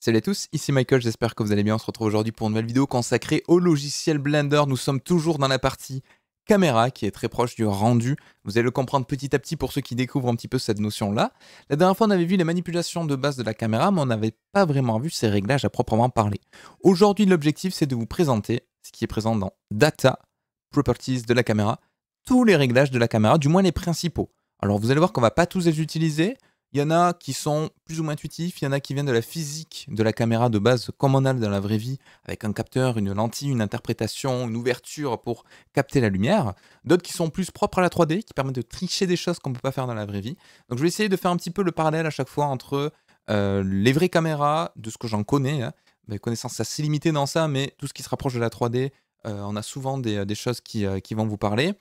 Salut à tous, ici Michael, j'espère que vous allez bien. On se retrouve aujourd'hui pour une nouvelle vidéo consacrée au logiciel Blender. Nous sommes toujours dans la partie caméra qui est très proche du rendu. Vous allez le comprendre petit à petit pour ceux qui découvrent un petit peu cette notion-là. La dernière fois, on avait vu les manipulations de base de la caméra, mais on n'avait pas vraiment vu ces réglages à proprement parler. Aujourd'hui, l'objectif, c'est de vous présenter ce qui est présent dans Data, Properties de la caméra, tous les réglages de la caméra, du moins les principaux. Alors, vous allez voir qu'on ne va pas tous les utiliser. Il y en a qui sont plus ou moins intuitifs, il y en a qui viennent de la physique de la caméra de base, comme on a dans la vraie vie, avec un capteur, une lentille, une interprétation, une ouverture pour capter la lumière. D'autres qui sont plus propres à la 3D, qui permettent de tricher des choses qu'on ne peut pas faire dans la vraie vie. Donc je vais essayer de faire un petit peu le parallèle à chaque fois entre les vraies caméras, de ce que j'en connais. Mes connaissances assez limitées dans ça, mais tout ce qui se rapproche de la 3D, on a souvent des choses qui vont vous parler.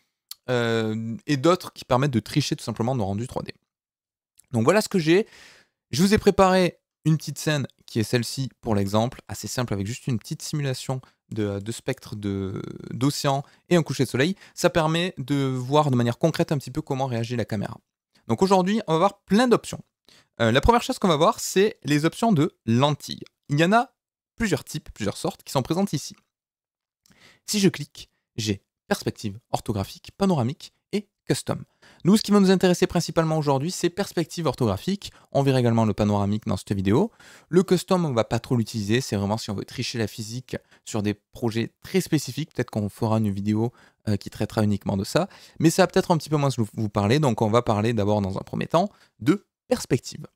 Et d'autres qui permettent de tricher tout simplement nos rendus 3D. Donc voilà ce que j'ai. Je vous ai préparé une petite scène qui est celle-ci pour l'exemple, assez simple avec juste une petite simulation de spectre d'océan et un coucher de soleil. Ça permet de voir de manière concrète un petit peu comment réagit la caméra. Donc aujourd'hui, on va voir plein d'options. La première chose qu'on va voir, c'est les options de lentilles. Il y en a plusieurs types, plusieurs sortes qui sont présentes ici. Si je clique, j'ai perspective orthographique, panoramique et custom. Nous, ce qui va nous intéresser principalement aujourd'hui, c'est perspective orthographique. On verra également le panoramique dans cette vidéo. Le custom, on ne va pas trop l'utiliser. C'est vraiment si on veut tricher la physique sur des projets très spécifiques. Peut-être qu'on fera une vidéo qui traitera uniquement de ça. Mais ça va peut-être un petit peu moins vous parler. Donc, on va parler d'abord, dans un premier temps, de perspective.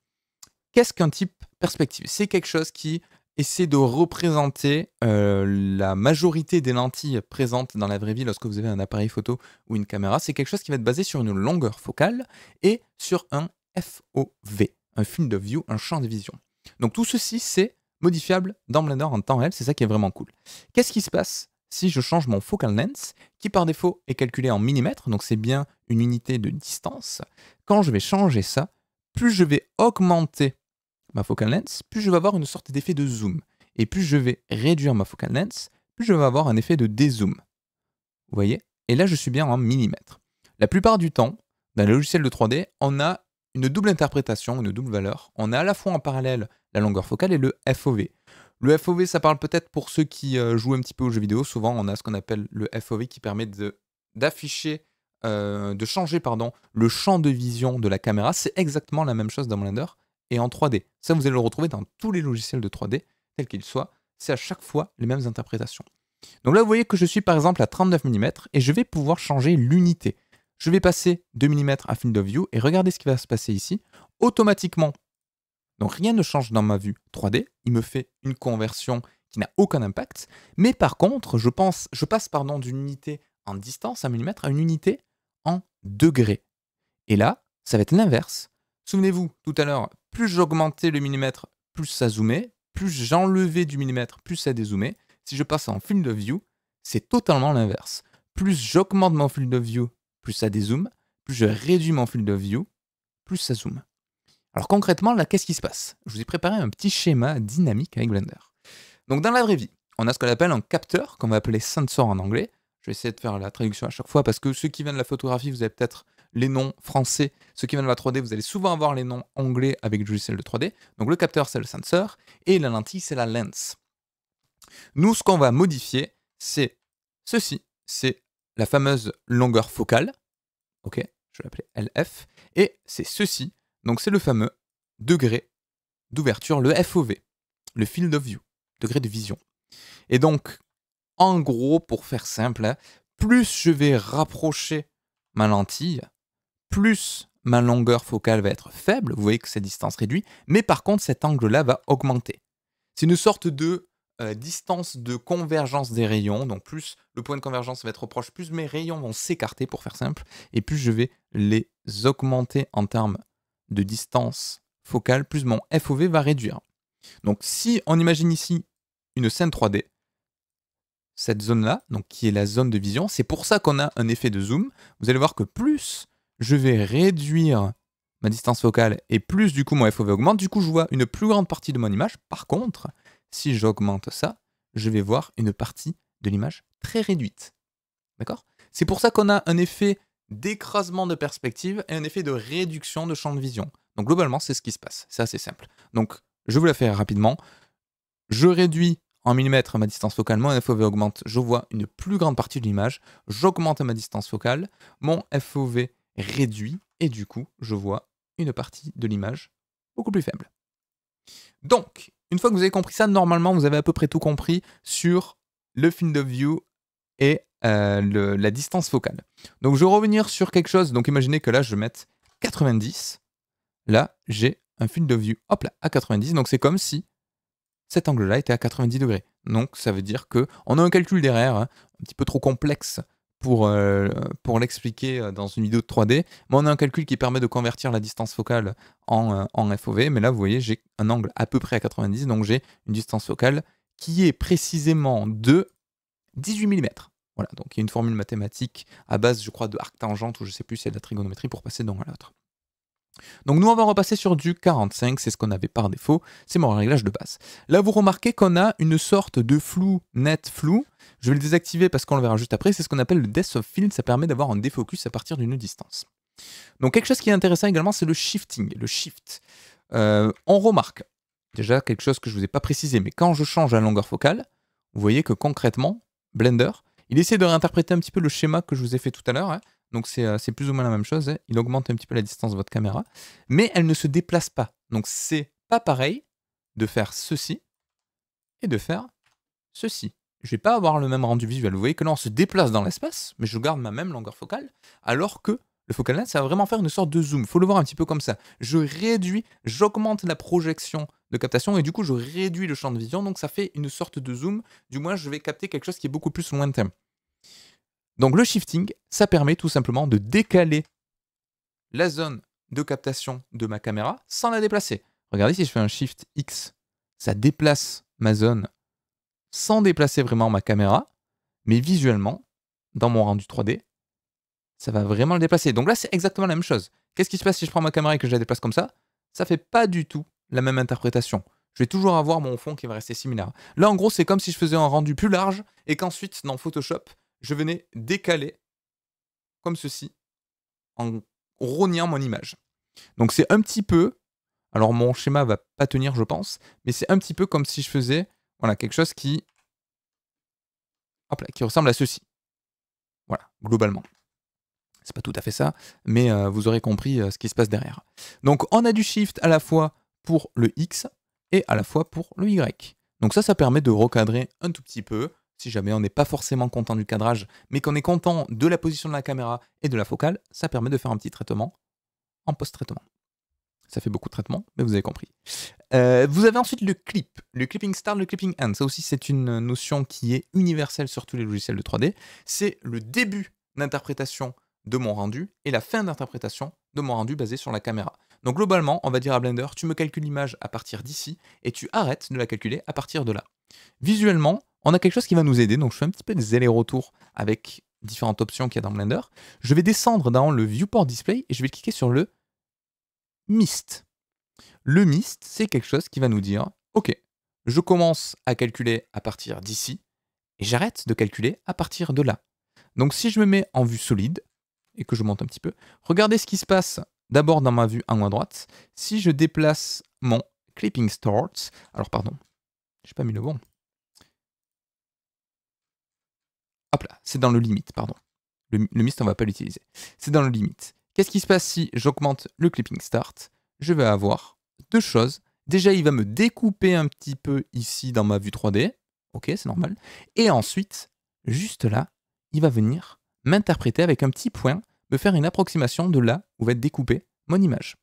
Qu'est-ce qu'un type perspective? C'est quelque chose qui essaie de représenter la majorité des lentilles présentes dans la vraie vie lorsque vous avez un appareil photo ou une caméra. C'est quelque chose qui va être basé sur une longueur focale et sur un FOV, un field of view, un champ de vision. Donc tout ceci, c'est modifiable dans Blender en temps réel, c'est ça qui est vraiment cool. Qu'est-ce qui se passe si je change mon focal length, qui par défaut est calculé en millimètres, donc c'est bien une unité de distance. Quand je vais changer ça, plus je vais augmenter ma focal length, plus je vais avoir une sorte d'effet de zoom. Et plus je vais réduire ma focal length, plus je vais avoir un effet de dézoom. Vous voyez? Et là, je suis bien en millimètres. La plupart du temps, dans les logiciels de 3D, on a une double interprétation, une double valeur. On a à la fois en parallèle la longueur focale et le FOV. Le FOV, ça parle peut-être pour ceux qui jouent un petit peu aux jeux vidéo. Souvent, on a ce qu'on appelle le FOV qui permet d'afficher, de changer pardon, le champ de vision de la caméra. C'est exactement la même chose dans Blender et en 3D. Ça, vous allez le retrouver dans tous les logiciels de 3D, tels qu'ils soient. C'est à chaque fois les mêmes interprétations. Donc là, vous voyez que je suis par exemple à 39 mm et je vais pouvoir changer l'unité. Je vais passer 2 mm à field of view et regardez ce qui va se passer ici. Automatiquement, donc rien ne change dans ma vue 3D. Il me fait une conversion qui n'a aucun impact. Mais par contre, je passe d'une unité en distance, 1 mm, à une unité en degrés. Et là, ça va être l'inverse. Souvenez-vous, tout à l'heure, plus j'augmentais le millimètre, plus ça zoomait, plus j'enlevais du millimètre, plus ça dézoomait. Si je passe en field of view, c'est totalement l'inverse. Plus j'augmente mon field of view, plus ça dézoome, plus je réduis mon field of view, plus ça zoome. Alors concrètement, là, qu'est-ce qui se passe? Je vous ai préparé un petit schéma dynamique avec Blender. Donc dans la vraie vie, on a ce qu'on appelle un capteur, qu'on va appeler sensor en anglais. Je vais essayer de faire la traduction à chaque fois parce que ceux qui viennent de la photographie, vous avez peut-être les noms français. Ceux qui viennent de la 3D, vous allez souvent avoir les noms anglais avec le logiciel de 3D. Donc le capteur, c'est le sensor et la lentille, c'est la lens. Nous, ce qu'on va modifier, c'est ceci. C'est la fameuse longueur focale. Ok, je vais l'appeler LF. Et c'est ceci. Donc c'est le fameux degré d'ouverture, le FOV, le field of view, degré de vision. Et donc, en gros, pour faire simple, plus je vais rapprocher ma lentille, plus ma longueur focale va être faible. Vous voyez que cette distance réduit. Mais par contre, cet angle-là va augmenter. C'est une sorte de distance de convergence des rayons. Donc plus le point de convergence va être proche, plus mes rayons vont s'écarter, pour faire simple. Et plus je vais les augmenter en termes de distance focale, plus mon FOV va réduire. Donc si on imagine ici une scène 3D, cette zone-là, donc qui est la zone de vision, c'est pour ça qu'on a un effet de zoom. Vous allez voir que plus je vais réduire ma distance focale et plus du coup mon FOV augmente, du coup je vois une plus grande partie de mon image. Par contre, si j'augmente ça, je vais voir une partie de l'image très réduite. D'accord? C'est pour ça qu'on a un effet d'écrasement de perspective et un effet de réduction de champ de vision. Donc globalement, c'est ce qui se passe. C'est assez simple. Donc je vous la fais rapidement. Je réduis en millimètres ma distance focale, mon FOV augmente, je vois une plus grande partie de l'image, j'augmente ma distance focale, mon FOV réduit, et du coup, je vois une partie de l'image beaucoup plus faible. Donc, une fois que vous avez compris ça, normalement, vous avez à peu près tout compris sur le field of view et la distance focale. Donc, je vais revenir sur quelque chose. Donc, imaginez que là, je mette 90. Là, j'ai un field of view, hop là, à 90. Donc, c'est comme si cet angle-là était à 90 degrés. Donc, ça veut dire qu'on a un calcul derrière, hein, un petit peu trop complexe pour l'expliquer dans une vidéo de 3D, mais on a un calcul qui permet de convertir la distance focale en FOV. Mais là, vous voyez, j'ai un angle à peu près à 90, donc j'ai une distance focale qui est précisément de 18 mm. Voilà, donc il y a une formule mathématique à base, je crois, de arctangente, ou je ne sais plus si c'est de la trigonométrie pour passer d'un à l'autre. Donc nous, on va repasser sur du 45, c'est ce qu'on avait par défaut, c'est mon réglage de base. Là, vous remarquez qu'on a une sorte de flou, net flou. Je vais le désactiver parce qu'on le verra juste après, c'est ce qu'on appelle le depth of field, ça permet d'avoir un défocus à partir d'une distance. Donc quelque chose qui est intéressant également, c'est le shifting, le shift. On remarque, déjà quelque chose que je ne vous ai pas précisé, mais quand je change la longueur focale, vous voyez que concrètement, Blender, il essaie de réinterpréter un petit peu le schéma que je vous ai fait tout à l'heure, hein. Donc c'est plus ou moins la même chose, hein. Il augmente un petit peu la distance de votre caméra, mais elle ne se déplace pas. Donc c'est pas pareil de faire ceci et de faire ceci. Je vais pas avoir le même rendu visuel. Vous voyez que là on se déplace dans l'espace, mais je garde ma même longueur focale, alors que le focal length, ça va vraiment faire une sorte de zoom. Il faut le voir un petit peu comme ça. Je réduis, j'augmente la projection de captation et du coup je réduis le champ de vision, donc ça fait une sorte de zoom. Du moins je vais capter quelque chose qui est beaucoup plus lointain. Donc le shifting, ça permet tout simplement de décaler la zone de captation de ma caméra sans la déplacer. Regardez, si je fais un Shift X, ça déplace ma zone sans déplacer vraiment ma caméra, mais visuellement, dans mon rendu 3D, ça va vraiment le déplacer. Donc là, c'est exactement la même chose. Qu'est-ce qui se passe si je prends ma caméra et que je la déplace comme ça? Ça fait pas du tout la même interprétation. Je vais toujours avoir mon fond qui va rester similaire. Là, en gros, c'est comme si je faisais un rendu plus large et qu'ensuite, dans Photoshop, je venais décaler comme ceci en rognant mon image. Donc c'est un petit peu, alors mon schéma va pas tenir je pense, mais c'est un petit peu comme si je faisais voilà, quelque chose qui, hop là, qui ressemble à ceci. Voilà, globalement. C'est pas tout à fait ça, mais vous aurez compris ce qui se passe derrière. Donc on a du shift à la fois pour le X et à la fois pour le Y. Donc ça permet de recadrer un tout petit peu, si jamais on n'est pas forcément content du cadrage, mais qu'on est content de la position de la caméra et de la focale, ça permet de faire un petit traitement en post-traitement. Ça fait beaucoup de traitements, mais vous avez compris. Vous avez ensuite le clip, le clipping start, le clipping end. Ça aussi, c'est une notion qui est universelle sur tous les logiciels de 3D. C'est le début d'interprétation de mon rendu et la fin d'interprétation de mon rendu basé sur la caméra. Donc globalement, on va dire à Blender, tu me calcules l'image à partir d'ici et tu arrêtes de la calculer à partir de là. Visuellement, on a quelque chose qui va nous aider. Donc je fais un petit peu des allers-retours avec différentes options qu'il y a dans Blender. Je vais descendre dans le Viewport Display et je vais cliquer sur le Mist. Le Mist, c'est quelque chose qui va nous dire, ok, je commence à calculer à partir d'ici et j'arrête de calculer à partir de là. Donc si je me mets en vue solide et que je monte un petit peu, regardez ce qui se passe d'abord dans ma vue en haut à droite. Si je déplace mon Clipping Start, alors pardon, j'ai pas mis le bon. Hop là, c'est dans le limite, pardon. Le Mist, on va pas l'utiliser. C'est dans le limite. Qu'est-ce qui se passe si j'augmente le Clipping Start? Je vais avoir deux choses. Déjà, il va me découper un petit peu ici dans ma vue 3D. Ok, c'est normal. Et ensuite, juste là, il va venir m'interpréter avec un petit point, me faire une approximation de là où va être découpée mon image.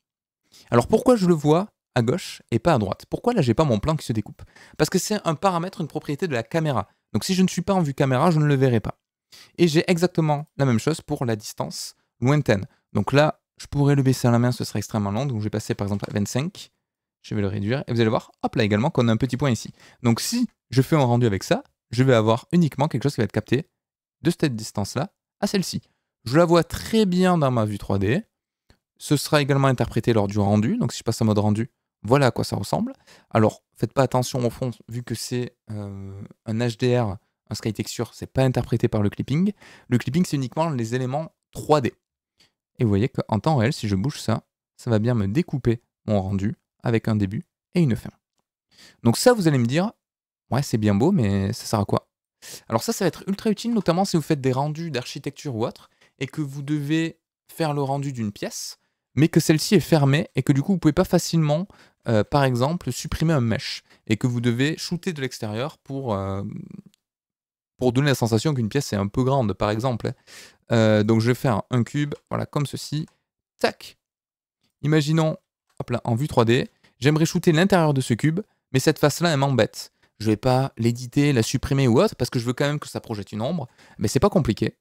Alors pourquoi je le vois à gauche et pas à droite? Pourquoi là, j'ai pas mon plan qui se découpe? Parce que c'est un paramètre, une propriété de la caméra. Donc si je ne suis pas en vue caméra, je ne le verrai pas. Et j'ai exactement la même chose pour la distance lointaine. Donc là, je pourrais le baisser à la main, ce serait extrêmement long. Donc je vais passer par exemple à 25. Je vais le réduire. Et vous allez voir, hop là également, qu'on a un petit point ici. Donc si je fais un rendu avec ça, je vais avoir uniquement quelque chose qui va être capté de cette distance-là à celle-ci. Je la vois très bien dans ma vue 3D. Ce sera également interprété lors du rendu. Donc si je passe en mode rendu, voilà à quoi ça ressemble. Alors, faites pas attention au fond, vu que c'est un HDR, un Sky Texture, c'est pas interprété par le clipping. Le clipping, c'est uniquement les éléments 3D. Et vous voyez qu'en temps réel, si je bouge ça, ça va bien me découper mon rendu avec un début et une fin. Donc ça, vous allez me dire, Ouais, c'est bien beau, mais ça sert à quoi? Alors ça va être ultra utile, notamment si vous faites des rendus d'architecture ou autre, et que vous devez faire le rendu d'une pièce, mais que celle-ci est fermée, et que du coup, vous pouvez pas facilement, par exemple, supprimer un mesh, et que vous devez shooter de l'extérieur pour donner la sensation qu'une pièce est un peu grande, par exemple, hein. Donc je vais faire un cube, voilà, comme ceci. Tac! Imaginons, hop là, en vue 3D, j'aimerais shooter l'intérieur de ce cube, mais cette face-là, elle m'embête. Je vais pas l'éditer, la supprimer ou autre, parce que je veux quand même que ça projette une ombre, mais c'est pas compliqué.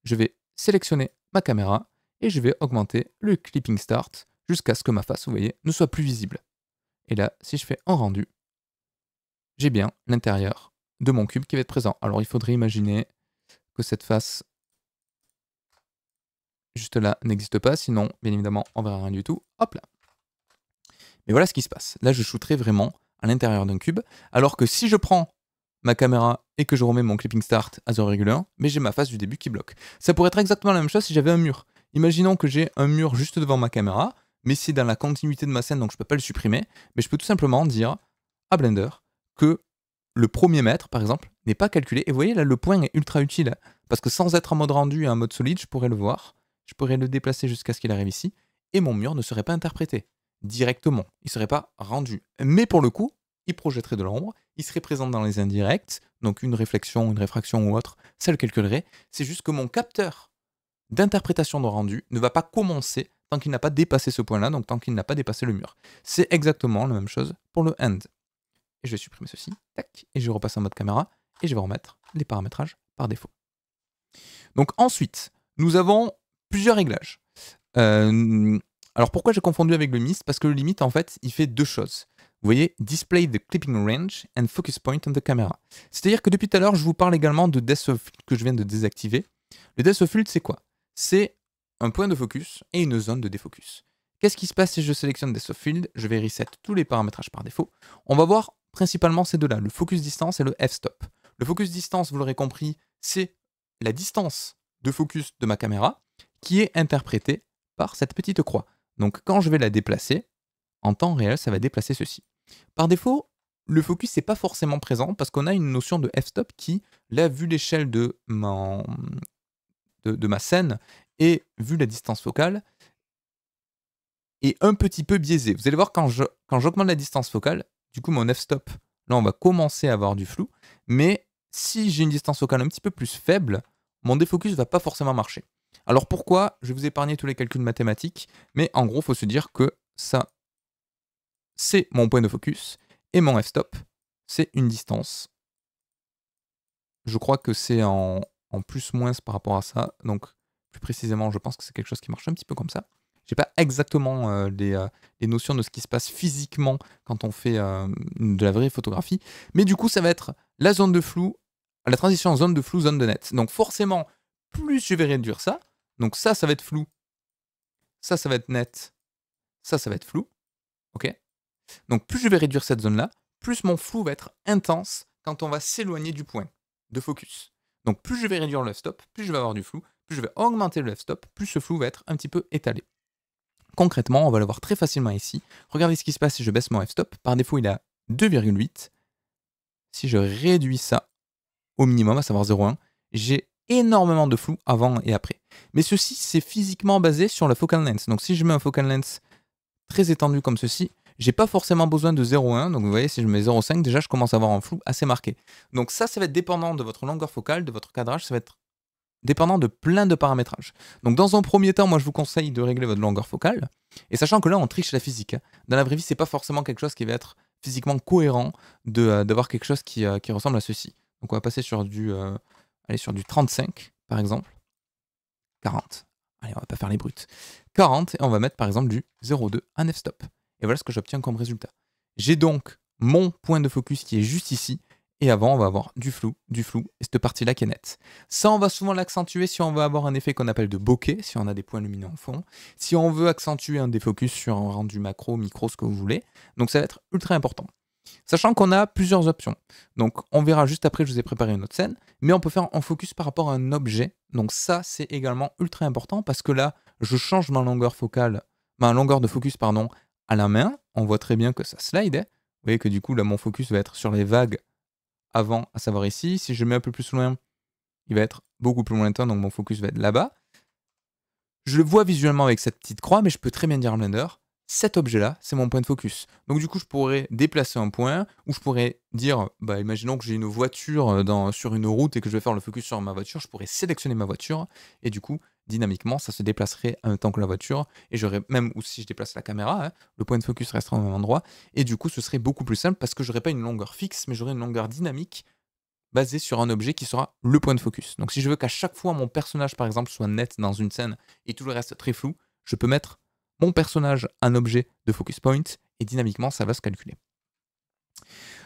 Je vais sélectionner ma caméra et je vais augmenter le clipping start jusqu'à ce que ma face, vous voyez, ne soit plus visible. Et là, si je fais un rendu, j'ai bien l'intérieur de mon cube qui va être présent. Alors il faudrait imaginer que cette face juste là n'existe pas, sinon, bien évidemment, on verra rien du tout. Hop là. Mais voilà ce qui se passe. Là, je shooterai vraiment à l'intérieur d'un cube, alors que si je prends ma caméra et que je remets mon clipping start à 0,1, mais j'ai ma face du début qui bloque. Ça pourrait être exactement la même chose si j'avais un mur. Imaginons que j'ai un mur juste devant ma caméra, mais c'est dans la continuité de ma scène, donc je ne peux pas le supprimer, mais je peux tout simplement dire à Blender que le premier mètre, par exemple, n'est pas calculé. Et vous voyez, là, le point est ultra utile, hein, parce que sans être en mode rendu et en mode solide, je pourrais le voir, je pourrais le déplacer jusqu'à ce qu'il arrive ici, et mon mur ne serait pas interprété directement. Il ne serait pas rendu. Mais pour le coup, il projetterait de l'ombre, il serait présent dans les indirects, donc une réflexion, une réfraction ou autre, ça le calculerait. C'est juste que mon capteur d'interprétation de rendu ne va pas commencer tant qu'il n'a pas dépassé ce point-là, donc tant qu'il n'a pas dépassé le mur. C'est exactement la même chose pour le end. Et je vais supprimer ceci, tac, et je repasse en mode caméra, et je vais remettre les paramétrages par défaut. Donc ensuite, nous avons plusieurs réglages. Alors pourquoi j'ai confondu avec le mist? Parce que le limit, en fait, il fait deux choses. Vous voyez, display the clipping range and focus point on the camera. C'est-à-dire que depuis tout à l'heure, je vous parle également de depth of field que je viens de désactiver. Le depth of field, c'est quoi? C'est un point de focus et une zone de défocus. Qu'est-ce qui se passe si je sélectionne depth of field? Je vais reset tous les paramétrages par défaut. On va voir principalement ces deux-là, le focus distance et le f-stop. Le focus distance, vous l'aurez compris, c'est la distance de focus de ma caméra qui est interprétée par cette petite croix. Donc quand je vais la déplacer, en temps réel, ça va déplacer ceci. Par défaut, le focus n'est pas forcément présent parce qu'on a une notion de f-stop qui, là, vu l'échelle de ma scène et vu la distance focale, est un petit peu biaisée. Vous allez voir quand j'augmente la distance focale, du coup mon f-stop, là on va commencer à avoir du flou, mais si j'ai une distance focale un petit peu plus faible, mon défocus ne va pas forcément marcher. Alors pourquoi? Je vais vous épargner tous les calculs mathématiques, mais en gros, il faut se dire que ça, c'est mon point de focus, et mon f-stop, c'est une distance. Je crois que c'est en plus-moins par rapport à ça, donc plus précisément, je pense que c'est quelque chose qui marche un petit peu comme ça. Je n'ai pas exactement les notions de ce qui se passe physiquement quand on fait de la vraie photographie, mais du coup, ça va être la zone de flou, la transition zone de flou, zone de net. Donc forcément, plus je vais réduire ça, donc ça va être flou, ça va être net, ça va être flou, ok? Donc plus je vais réduire cette zone-là, plus mon flou va être intense quand on va s'éloigner du point de focus. Donc plus je vais réduire le f-stop, plus je vais avoir du flou, plus je vais augmenter le f-stop, plus ce flou va être un petit peu étalé. Concrètement, on va le voir très facilement ici. Regardez ce qui se passe si je baisse mon f-stop. Par défaut, il est à 2,8. Si je réduis ça au minimum, à savoir 0,1, j'ai énormément de flou avant et après. Mais ceci, c'est physiquement basé sur la focal length. Donc si je mets un focal length très étendu comme ceci, j'ai pas forcément besoin de 0,1. Donc vous voyez, si je mets 0,5, déjà je commence à avoir un flou assez marqué. Donc ça va être dépendant de votre longueur focale, de votre cadrage, ça va être dépendant de plein de paramétrages. Donc dans un premier temps, moi je vous conseille de régler votre longueur focale, et sachant que là on triche la physique. Dans la vraie vie, c'est pas forcément quelque chose qui va être physiquement cohérent d'avoir quelque chose qui ressemble à ceci. Donc on va passer sur du, sur du 35 par exemple, 40. Allez, on va pas faire les brutes. 40, et on va mettre par exemple du 0,2 en f-stop. Et voilà ce que j'obtiens comme résultat. J'ai donc mon point de focus qui est juste ici, et avant, on va avoir du flou, et cette partie-là qui est nette. Ça, on va souvent l'accentuer si on veut avoir un effet qu'on appelle de bokeh, si on a des points lumineux en fond. Si on veut accentuer un défocus sur un rendu macro, micro, ce que vous voulez. Donc ça va être ultra important. Sachant qu'on a plusieurs options. Donc on verra juste après, je vous ai préparé une autre scène, mais on peut faire en focus par rapport à un objet. Donc ça, c'est également ultra important parce que là, je change ma longueur focale, ma longueur de focus, pardon, à la main. On voit très bien que ça slide. Vous voyez que du coup, là, mon focus va être sur les vagues avant, à savoir ici. Si je mets un peu plus loin, il va être beaucoup plus lointain, donc mon focus va être là-bas. Je le vois visuellement avec cette petite croix, mais je peux très bien dire à Blender, cet objet-là, c'est mon point de focus. Donc du coup, je pourrais déplacer un point, ou je pourrais dire, bah, imaginons que j'ai une voiture sur une route et que je vais faire le focus sur ma voiture, je pourrais sélectionner ma voiture, et du coup, dynamiquement, ça se déplacerait en même temps que la voiture, et j'aurais même, ou si je déplace la caméra, hein, le point de focus restera au même endroit, et du coup, ce serait beaucoup plus simple parce que j'aurais pas une longueur fixe, mais j'aurais une longueur dynamique basé sur un objet qui sera le point de focus. Donc si je veux qu'à chaque fois mon personnage par exemple soit net dans une scène et tout le reste très flou, je peux mettre mon personnage un objet de focus point et dynamiquement ça va se calculer.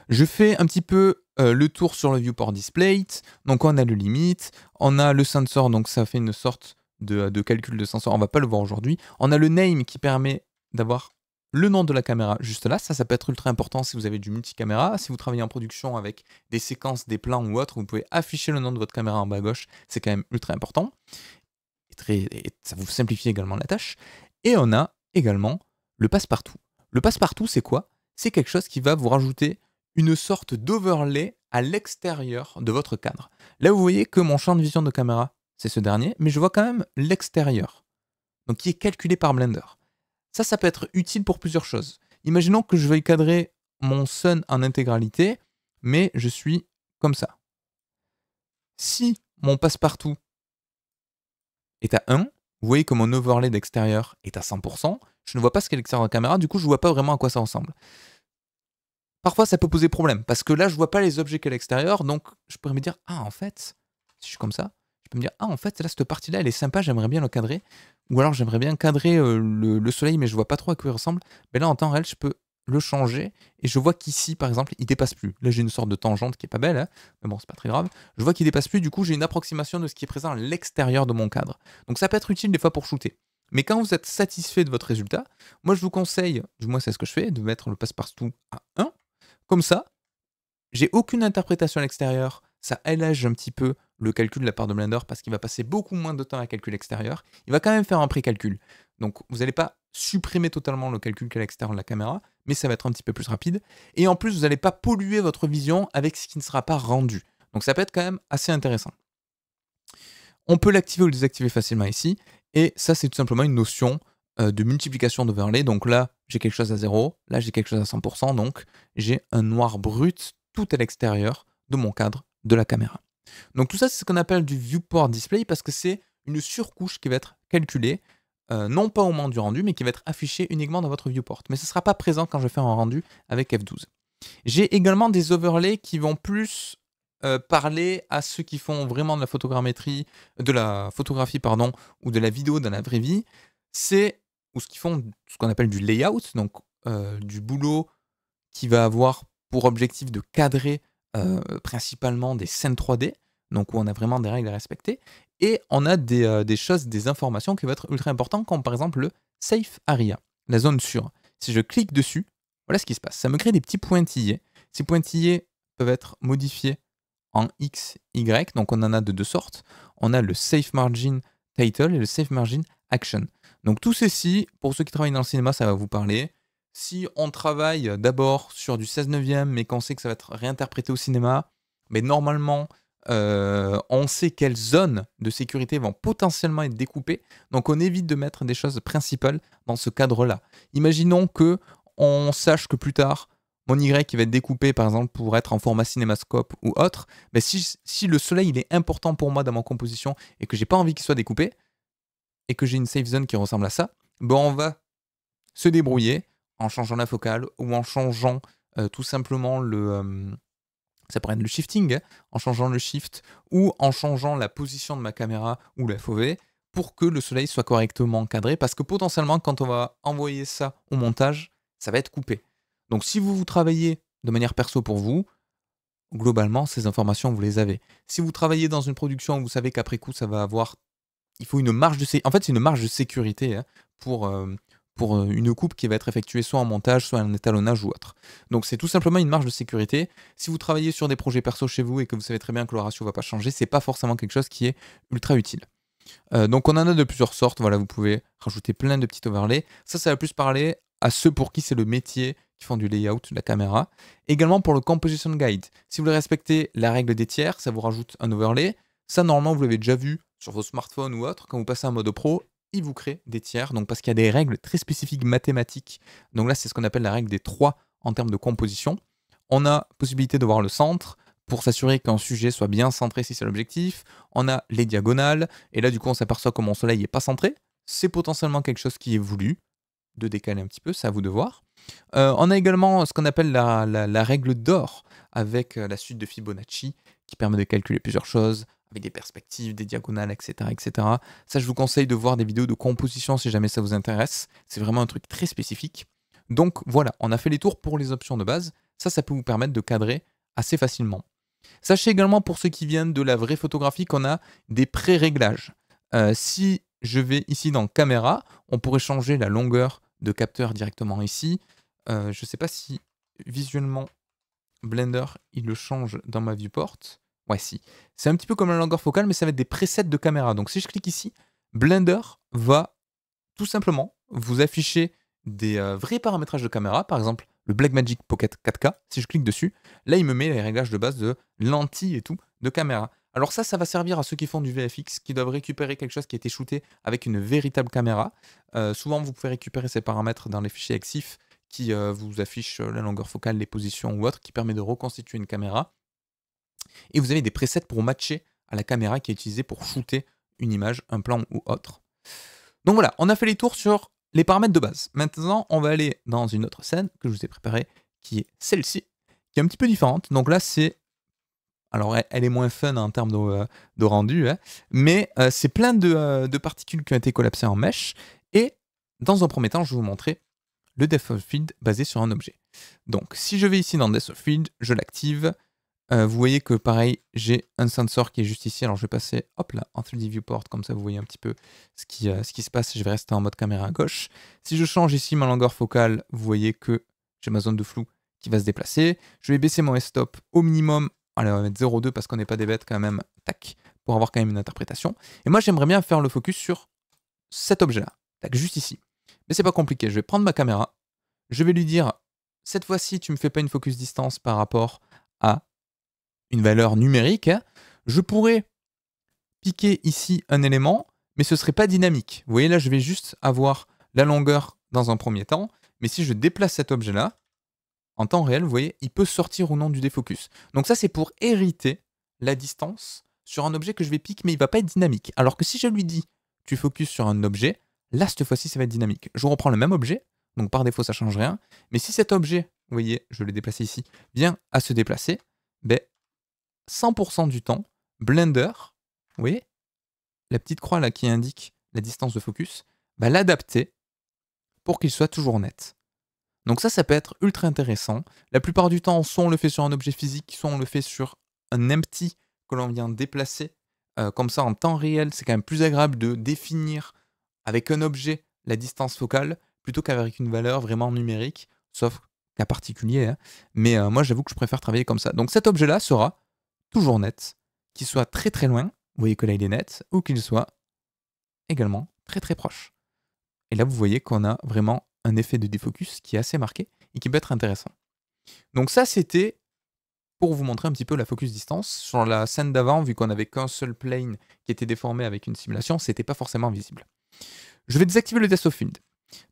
Je fais un petit peu le tour sur le viewport display. Donc on a le limit, on a le sensor, donc ça fait une sorte de calcul de sensor, on va pas le voir aujourd'hui. On a le name qui permet d'avoir le nom de la caméra juste là, ça peut être ultra important si vous avez du multicaméra. Si vous travaillez en production avec des séquences, des plans ou autre, vous pouvez afficher le nom de votre caméra en bas à gauche, c'est quand même ultra important. Et ça vous simplifie également la tâche. Et on a également le passe-partout. Le passe-partout, c'est quoi? C'est quelque chose qui va vous rajouter une sorte d'overlay à l'extérieur de votre cadre. Là, vous voyez que mon champ de vision de caméra, c'est ce dernier, mais je vois quand même l'extérieur, donc qui est calculé par Blender. Ça peut être utile pour plusieurs choses. Imaginons que je veuille cadrer mon sun en intégralité, mais je suis comme ça. Si mon passe-partout est à 1, vous voyez que mon overlay d'extérieur est à 100%, je ne vois pas ce qu'est l'extérieur de la caméra, du coup je ne vois pas vraiment à quoi ça ressemble. Parfois ça peut poser problème, parce que là je ne vois pas les objets qu'à l'extérieur, donc je pourrais me dire, ah en fait, si je suis comme ça, je peux me dire, ah en fait là cette partie-là elle est sympa, j'aimerais bien le cadrer. Ou alors j'aimerais bien cadrer le soleil, mais je vois pas trop à quoi il ressemble. Mais là, en temps réel, je peux le changer. Et je vois qu'ici, par exemple, il dépasse plus. Là, j'ai une sorte de tangente qui est pas belle, hein, mais bon, c'est pas très grave. Je vois qu'il dépasse plus, du coup, j'ai une approximation de ce qui est présent à l'extérieur de mon cadre. Donc ça peut être utile des fois pour shooter. Mais quand vous êtes satisfait de votre résultat, moi je vous conseille, du moins c'est ce que je fais, de mettre le passe-partout à 1. Comme ça, j'ai aucune interprétation à l'extérieur. Ça allège un petit peu le calcul de la part de Blender parce qu'il va passer beaucoup moins de temps à calculer l'extérieur. Il va quand même faire un pré-calcul. Donc vous n'allez pas supprimer totalement le calcul qu'à l'extérieur de la caméra, mais ça va être un petit peu plus rapide. Et en plus, vous n'allez pas polluer votre vision avec ce qui ne sera pas rendu. Donc ça peut être quand même assez intéressant. On peut l'activer ou le désactiver facilement ici. Et ça, c'est tout simplement une notion de multiplication d'overlay. Donc là, j'ai quelque chose à 0. Là, j'ai quelque chose à 100%. Donc j'ai un noir brut tout à l'extérieur de mon cadre de la caméra. Donc tout ça, c'est ce qu'on appelle du viewport display parce que c'est une surcouche qui va être calculée, non pas au moment du rendu, mais qui va être affichée uniquement dans votre viewport. Mais ce ne sera pas présent quand je vais faire un rendu avec F12. J'ai également des overlays qui vont plus parler à ceux qui font vraiment de la photogrammétrie, de la photographie, pardon, ou de la vidéo dans la vraie vie. C'est ou ce qui font ce qu'on appelle du layout, donc du boulot qui va avoir pour objectif de cadrer principalement des scènes 3D, donc où on a vraiment des règles à respecter, et on a des choses, des informations qui vont être ultra importantes, comme par exemple le Safe Area, la zone sûre. Si je clique dessus, voilà ce qui se passe. Ça me crée des petits pointillés. Ces pointillés peuvent être modifiés en X, Y, donc on en a de deux sortes. On a le Safe Margin Title et le Safe Margin Action. Donc tout ceci, pour ceux qui travaillent dans le cinéma, ça va vous parler. Si on travaille d'abord sur du 16/9, mais qu'on sait que ça va être réinterprété au cinéma, mais normalement, on sait quelles zones de sécurité vont potentiellement être découpées, donc on évite de mettre des choses principales dans ce cadre-là. Imaginons que on sache que plus tard, mon Y qui va être découpé, par exemple, pour être en format cinémascope ou autre, mais si le soleil il est important pour moi dans ma composition et que j'ai pas envie qu'il soit découpé, et que j'ai une safe zone qui ressemble à ça, bon, on va se débrouiller en changeant la focale ou en changeant tout simplement ça pourrait être le shifting, hein, en changeant le shift ou en changeant la position de ma caméra ou la FOV pour que le soleil soit correctement cadré parce que potentiellement quand on va envoyer ça au montage, ça va être coupé. Donc si vous travaillez de manière perso pour vous, globalement ces informations vous les avez. Si vous travaillez dans une production, vous savez qu'après coup ça va avoir, il faut une marge de sécurité. En fait c'est une marge de sécurité hein, pour une coupe qui va être effectuée soit en montage, soit en étalonnage ou autre. Donc c'est tout simplement une marge de sécurité. Si vous travaillez sur des projets perso chez vous et que vous savez très bien que le ratio ne va pas changer, c'est pas forcément quelque chose qui est ultra utile. Donc on en a de plusieurs sortes, voilà, vous pouvez rajouter plein de petits overlays. Ça va plus parler à ceux pour qui c'est le métier, qui font du layout de la caméra. Également pour le Composition Guide. Si vous voulez respecter la règle des tiers, ça vous rajoute un overlay. Ça, normalement, vous l'avez déjà vu sur vos smartphones ou autres. Quand vous passez en mode pro, il vous crée des tiers. Donc, parce qu'il y a des règles très spécifiques mathématiques. Donc là, c'est ce qu'on appelle la règle des 3 en termes de composition. On a possibilité de voir le centre pour s'assurer qu'un sujet soit bien centré si c'est l'objectif. On a les diagonales. Et là, du coup, on s'aperçoit que mon soleil n'est pas centré. C'est potentiellement quelque chose qui est voulu. De décaler un petit peu, c'est à vous de voir. On a également ce qu'on appelle la règle d'or avec la suite de Fibonacci qui permet de calculer plusieurs choses avec des perspectives, des diagonales, etc., etc. Ça, je vous conseille de voir des vidéos de composition si jamais ça vous intéresse. C'est vraiment un truc très spécifique. Donc voilà, on a fait les tours pour les options de base. Ça peut vous permettre de cadrer assez facilement. Sachez également pour ceux qui viennent de la vraie photographie qu'on a des pré-réglages. Si je vais ici dans caméra, on pourrait changer la longueur de capteur directement ici. Je ne sais pas si visuellement Blender il le change dans ma viewport. Ouais, si. C'est un petit peu comme la longueur focale, mais ça va être des presets de caméra. Donc si je clique ici, Blender va tout simplement vous afficher des vrais paramétrages de caméra. Par exemple, le Blackmagic Pocket 4K. Si je clique dessus, là il me met les réglages de base de lentilles et tout de caméra. Alors ça va servir à ceux qui font du VFX, qui doivent récupérer quelque chose qui a été shooté avec une véritable caméra. Souvent, vous pouvez récupérer ces paramètres dans les fichiers EXIF qui vous affichent la longueur focale, les positions ou autre, qui permet de reconstituer une caméra. Et vous avez des presets pour matcher à la caméra qui est utilisée pour shooter une image, un plan ou autre. Donc voilà, on a fait les tours sur les paramètres de base. Maintenant, on va aller dans une autre scène que je vous ai préparée, qui est celle-ci, qui est un petit peu différente. Donc là, c'est... Alors, elle est moins fun en termes de rendu, hein, mais c'est plein de particules qui ont été collapsées en mesh. Et dans un premier temps, je vais vous montrer le Depth of Field basé sur un objet. Donc, si je vais ici dans Depth of Field, je l'active. Vous voyez que pareil, j'ai un sensor qui est juste ici. Alors, je vais passer hop là, en 3D Viewport, comme ça vous voyez un petit peu ce qui se passe. Je vais rester en mode caméra à gauche. Si je change ici ma longueur focale, vous voyez que j'ai ma zone de flou qui va se déplacer. Je vais baisser mon f-stop au minimum. Allez, on va mettre 0,2 parce qu'on n'est pas des bêtes quand même, tac, pour avoir quand même une interprétation. Et moi, j'aimerais bien faire le focus sur cet objet-là, tac, juste ici. Mais c'est pas compliqué, je vais prendre ma caméra, je vais lui dire, cette fois-ci, tu me fais pas une focus distance par rapport à une valeur numérique. Hein. Je pourrais piquer ici un élément, mais ce serait pas dynamique. Vous voyez, là, je vais juste avoir la longueur dans un premier temps, mais si je déplace cet objet-là, en temps réel, vous voyez, il peut sortir ou non du défocus. Donc ça, c'est pour hériter la distance sur un objet que je vais piquer, mais il ne va pas être dynamique. Alors que si je lui dis, tu focuses sur un objet, là, cette fois-ci, ça va être dynamique. Je reprends le même objet, donc par défaut, ça ne change rien. Mais si cet objet, vous voyez, je l'ai déplacé ici, vient à se déplacer, ben, 100% du temps, Blender, vous voyez, la petite croix là qui indique la distance de focus, va l'adapter pour qu'il soit toujours net. Donc ça peut être ultra intéressant. La plupart du temps, soit on le fait sur un objet physique, soit on le fait sur un empty que l'on vient déplacer. Comme ça, en temps réel, c'est quand même plus agréable de définir avec un objet la distance focale plutôt qu'avec une valeur vraiment numérique, sauf cas particulier. Hein. Mais moi, j'avoue que je préfère travailler comme ça. Donc cet objet-là sera toujours net, qu'il soit très très loin, vous voyez que là il est net, ou qu'il soit également très très proche. Et là, vous voyez qu'on a vraiment un effet de défocus qui est assez marqué et qui peut être intéressant. Donc ça, c'était pour vous montrer un petit peu la focus distance. Sur la scène d'avant, vu qu'on n'avait qu'un seul plane qui était déformé avec une simulation, c'était pas forcément visible. Je vais désactiver le Depth of Field.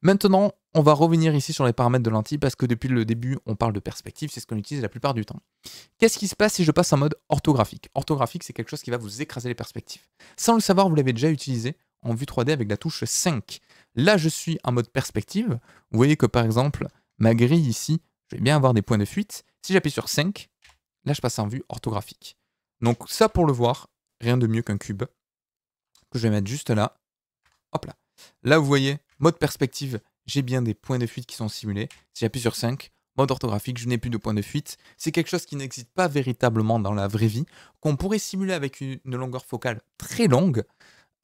Maintenant, on va revenir ici sur les paramètres de lentille parce que depuis le début, on parle de perspective, c'est ce qu'on utilise la plupart du temps. Qu'est-ce qui se passe si je passe en mode orthographique? Orthographique, c'est quelque chose qui va vous écraser les perspectives. Sans le savoir, vous l'avez déjà utilisé en vue 3D avec la touche 5. Là, je suis en mode perspective. Vous voyez que par exemple, ma grille ici, je vais bien avoir des points de fuite. Si j'appuie sur 5, là, je passe en vue orthographique. Donc ça, pour le voir, rien de mieux qu'un cube que je vais mettre juste là. Hop là. Là, vous voyez, mode perspective, j'ai bien des points de fuite qui sont simulés. Si j'appuie sur 5, mode orthographique, je n'ai plus de points de fuite. C'est quelque chose qui n'existe pas véritablement dans la vraie vie, qu'on pourrait simuler avec une longueur focale très longue,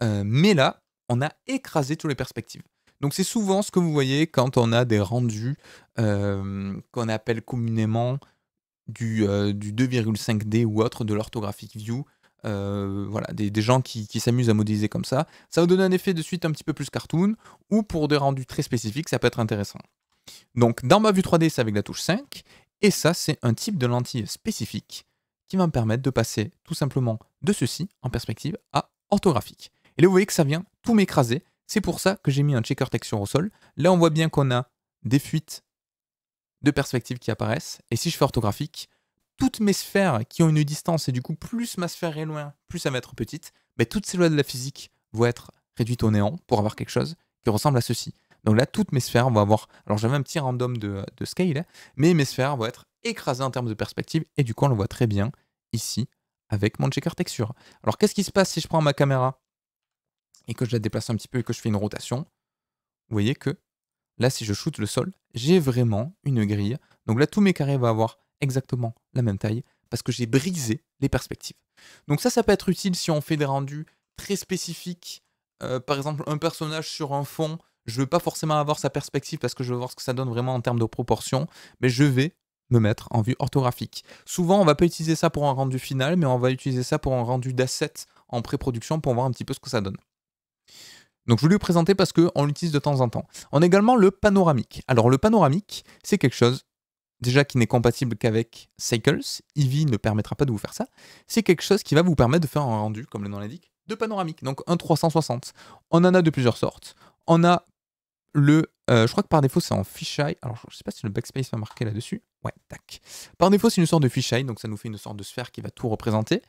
mais là, on a écrasé toutes les perspectives. Donc c'est souvent ce que vous voyez quand on a des rendus qu'on appelle communément du 2,5D ou autre, de l'orthographic view. Voilà, des gens qui s'amusent à modéliser comme ça. Ça va donner un effet de suite un petit peu plus cartoon, ou pour des rendus très spécifiques, ça peut être intéressant. Donc dans ma vue 3D, c'est avec la touche 5, et ça, c'est un type de lentille spécifique qui va me permettre de passer tout simplement de ceci en perspective à orthographique. Et là, vous voyez que ça vient tout m'écraser. C'est pour ça que j'ai mis un checker texture au sol. Là, on voit bien qu'on a des fuites de perspective qui apparaissent. Et si je fais orthographique, toutes mes sphères qui ont une distance, et du coup, plus ma sphère est loin, plus ça va être petite, mais toutes ces lois de la physique vont être réduites au néant pour avoir quelque chose qui ressemble à ceci. Donc là, toutes mes sphères vont avoir... Alors j'avais un petit random de scale, hein, mais mes sphères vont être écrasées en termes de perspective, et du coup, on le voit très bien ici avec mon checker texture. Alors qu'est-ce qui se passe si je prends ma caméra et que je la déplace un petit peu et que je fais une rotation? Vous voyez que là, si je shoot le sol, j'ai vraiment une grille. Donc là, tous mes carrés vont avoir exactement la même taille parce que j'ai brisé les perspectives. Donc ça peut être utile si on fait des rendus très spécifiques. Par exemple, un personnage sur un fond, je ne veux pas forcément avoir sa perspective parce que je veux voir ce que ça donne vraiment en termes de proportion, mais je vais me mettre en vue orthographique. Souvent, on ne va pas utiliser ça pour un rendu final, mais on va utiliser ça pour un rendu d'asset en pré-production pour voir un petit peu ce que ça donne. Donc je voulais vous présenter parce qu'on l'utilise de temps en temps. On a également le panoramique. Alors le panoramique, c'est quelque chose déjà qui n'est compatible qu'avec Cycles. Eevee ne permettra pas de vous faire ça. C'est quelque chose qui va vous permettre de faire un rendu, comme le nom l'indique, de panoramique. Donc un 360. On en a de plusieurs sortes. On a le... je crois que par défaut c'est en fisheye. Alors je ne sais pas si le backspace va marquer là-dessus. Ouais, tac. Par défaut c'est une sorte de fisheye, donc ça nous fait une sorte de sphère qui va tout représenter.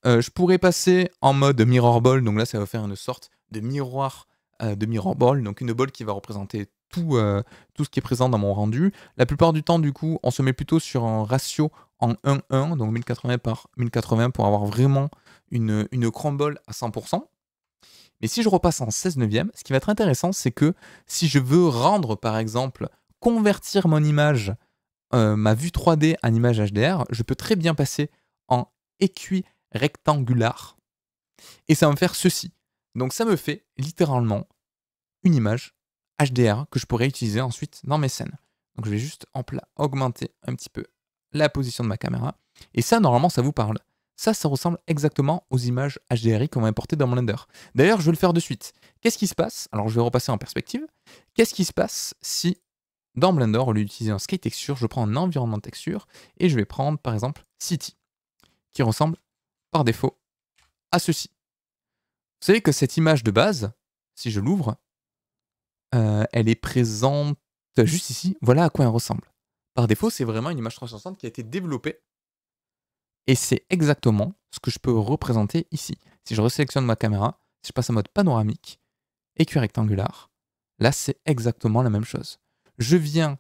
Je pourrais passer en mode mirror ball, donc là ça va faire une sorte de miroir de mirror ball, donc une ball qui va représenter tout ce qui est présent dans mon rendu. La plupart du temps, du coup, on se met plutôt sur un ratio en 1:1, donc 1080 par 1080 pour avoir vraiment une crumble à 100%. Mais si je repasse en 16 neuvième, ce qui va être intéressant, c'est que si je veux rendre, par exemple, convertir mon image, ma vue 3D en image HDR, je peux très bien passer en équirectangular. Et ça va me faire ceci. Donc ça me fait littéralement une image HDR que je pourrais utiliser ensuite dans mes scènes. Donc je vais juste augmenter un petit peu la position de ma caméra. Et ça, normalement, ça vous parle. Ça ressemble exactement aux images HDRI qu'on va importer dans Blender. D'ailleurs, je vais le faire de suite. Qu'est-ce qui se passe? Alors, je vais repasser en perspective. Qu'est-ce qui se passe si, dans Blender, au lieu d'utiliser un Sky Texture, je prends un environnement de texture et je vais prendre, par exemple, City, qui ressemble, par défaut, à ceci. Vous savez que cette image de base, si je l'ouvre, elle est présente juste ici. Voilà à quoi elle ressemble. Par défaut, c'est vraiment une image 360 qui a été développée. Et c'est exactement ce que je peux représenter ici. Si je resélectionne ma caméra, si je passe en mode panoramique, équirectangular, là c'est exactement la même chose. Je viens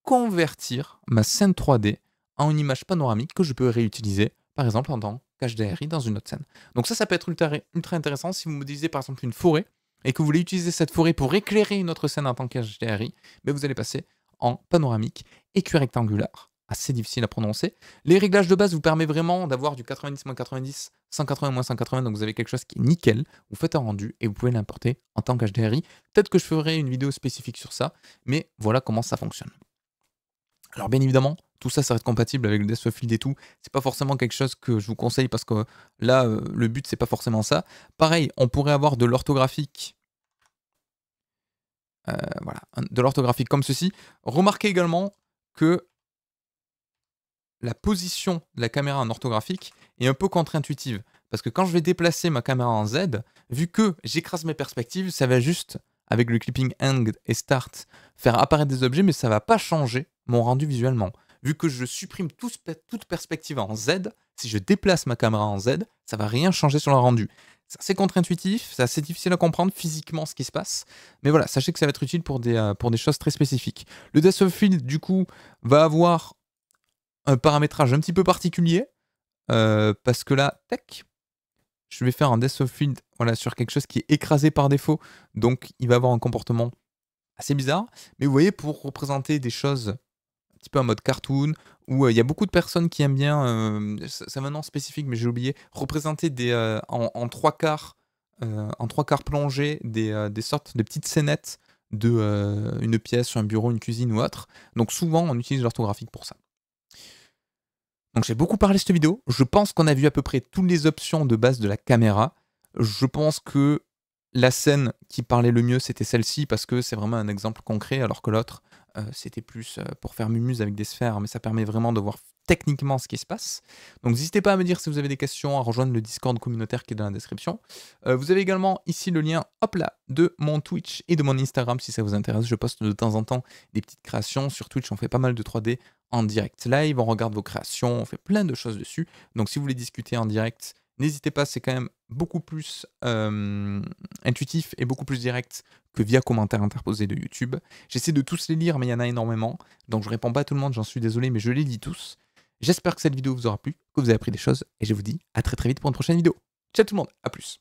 convertir ma scène 3D en une image panoramique que je peux réutiliser, par exemple en tant qu'HDRI dans une autre scène. Donc ça peut être ultra intéressant si vous me disiez par exemple une forêt et que vous voulez utiliser cette forêt pour éclairer une autre scène en tant qu'HDRI, mais vous allez passer en panoramique équirectangular. Assez difficile à prononcer. Les réglages de base vous permettent vraiment d'avoir du 90-90, 180-180, donc vous avez quelque chose qui est nickel. Vous faites un rendu et vous pouvez l'importer en tant qu'HDRI. Peut-être que je ferai une vidéo spécifique sur ça, mais voilà comment ça fonctionne. Alors bien évidemment, tout ça, ça va être compatible avec le Depth of Field et tout. C'est pas forcément quelque chose que je vous conseille parce que là, le but, c'est pas forcément ça. Pareil, on pourrait avoir de l'orthographique. Voilà, de l'orthographique comme ceci. Remarquez également que la position de la caméra en orthographique est un peu contre-intuitive. Parce que quand je vais déplacer ma caméra en Z, vu que j'écrase mes perspectives, ça va juste, avec le clipping end et start, faire apparaître des objets, mais ça ne va pas changer mon rendu visuellement. Vu que je supprime toute perspective en Z, si je déplace ma caméra en Z, ça ne va rien changer sur le rendu. C'est assez contre-intuitif, c'est assez difficile à comprendre physiquement ce qui se passe. Mais voilà, sachez que ça va être utile pour des choses très spécifiques. Le Depth of Field, du coup, va avoir un paramétrage un petit peu particulier, parce que là, tac, je vais faire un Depth of Field voilà, sur quelque chose qui est écrasé par défaut, donc il va avoir un comportement assez bizarre. Mais vous voyez, pour représenter des choses un petit peu en mode cartoon, où il y a beaucoup de personnes qui aiment bien, c'est un nom spécifique, mais j'ai oublié, représenter en trois quarts plongés des sortes de petites scénettes de une pièce, un bureau, une cuisine ou autre. Donc souvent, on utilise l'orthographique pour ça. Donc j'ai beaucoup parlé de cette vidéo. Je pense qu'on a vu à peu près toutes les options de base de la caméra. Je pense que la scène qui parlait le mieux, c'était celle-ci, parce que c'est vraiment un exemple concret, alors que l'autre, c'était plus pour faire mumuse avec des sphères, mais ça permet vraiment de voir techniquement ce qui se passe. Donc n'hésitez pas à me dire si vous avez des questions, à rejoindre le Discord communautaire qui est dans la description. Vous avez également ici le lien, hop là, de mon Twitch et de mon Instagram si ça vous intéresse. Je poste de temps en temps des petites créations. Sur Twitch, on fait pas mal de 3D en direct live, on regarde vos créations, on fait plein de choses dessus. Donc si vous voulez discuter en direct, n'hésitez pas, c'est quand même beaucoup plus intuitif et beaucoup plus direct que via commentaires interposés de YouTube. J'essaie de tous les lire, mais il y en a énormément. Donc je réponds pas à tout le monde, j'en suis désolé, mais je les lis tous. J'espère que cette vidéo vous aura plu, que vous avez appris des choses, et je vous dis à très vite pour une prochaine vidéo. Ciao tout le monde, à plus.